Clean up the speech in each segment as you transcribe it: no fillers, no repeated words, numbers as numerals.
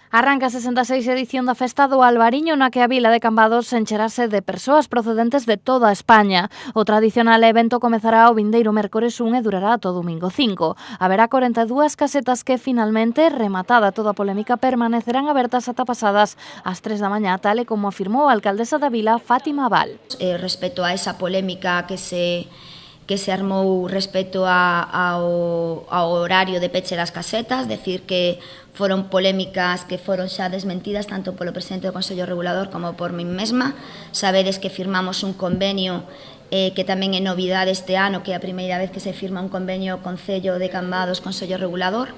Arranca a 66 edición da Festa do Albariño, na que a vila de Cambados encherase de persoas procedentes de toda España. O tradicional evento comezará o vindeiro mércores 1 e durará ata o domingo 5. Haberá 42 casetas que finalmente, rematada toda a polémica, permanecerán abertas ata pasadas ás 3 da mañá, tal e como afirmou a alcaldesa da vila, Fátima Abal. Respecto a esa polémica que se armou respecto ao horario de peche das casetas, decir que foron polémicas que foron xa desmentidas tanto polo presidente do Consello Regulador como por min mesma. Sabedes que firmamos un convenio que tamén é novidade este ano, que é a primeira vez que se firma un convenio Concello de Cambados, Consello Regulador.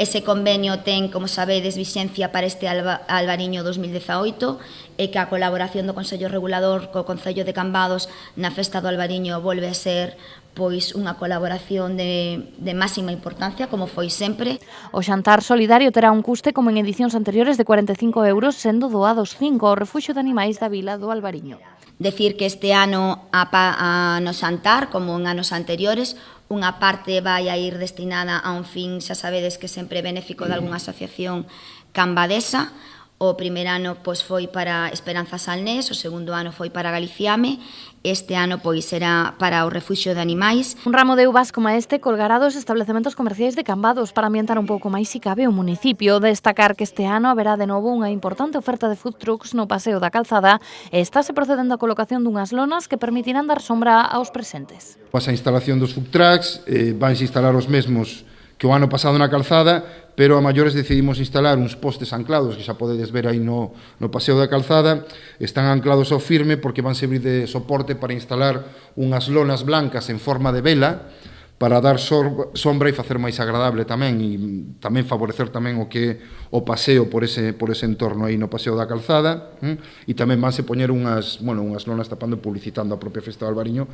Ese convenio ten, como sabedes, vixencia para este Albariño 2018 e que a colaboración do Consello Regulador co Concello de Cambados na Festa do Albariño volve a ser pois unha colaboración de máxima importancia, como foi sempre. O xantar solidario terá un custe como en edicións anteriores de 45 €, sendo doados 5 ao Refuxio de Animais da vila do Albariño. Decir que este ano no xantar, como en anos anteriores, unha parte vai a ir destinada a un fin, xa sabedes que sempre benéfico de algunha asociación cambadesa. O primeiro ano pois foi para Esperanza Salnés, o segundo ano foi para Galiciame, este ano pois será para o Refuxio de Animais. Un ramo de uvas como este colgará dos establecementos comerciais de Cambados para ambientar un pouco máis si cabe o municipio. Destacar que este ano haberá de novo unha importante oferta de food trucks no Paseo da Calzada e estáse procedendo a colocación dunhas lonas que permitirán dar sombra aos presentes. A instalación dos food trucks vanse instalar os mesmos que o ano pasado na Calzada, pero a maiores decidimos instalar uns postes anclados, que xa podedes ver aí no Paseo da Calzada. Están anclados ao firme porque van servir de soporte para instalar unhas lonas blancas en forma de vela para dar sombra e facer máis agradable tamén, e tamén favorecer tamén o que o paseo por ese entorno aí no Paseo da Calzada, e tamén vanse poñer unhas lonas tapando e publicitando a propia Festa do Albariño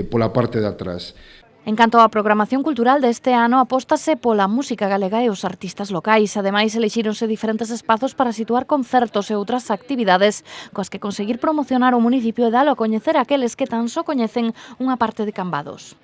pola parte de atrás. En canto á programación cultural deste ano, apóstase pola música galega e os artistas locais. Ademais, elixíronse diferentes espazos para situar concertos e outras actividades coas que conseguir promocionar o municipio e dalo a coñecer aqueles que tan só coñecen unha parte de Cambados.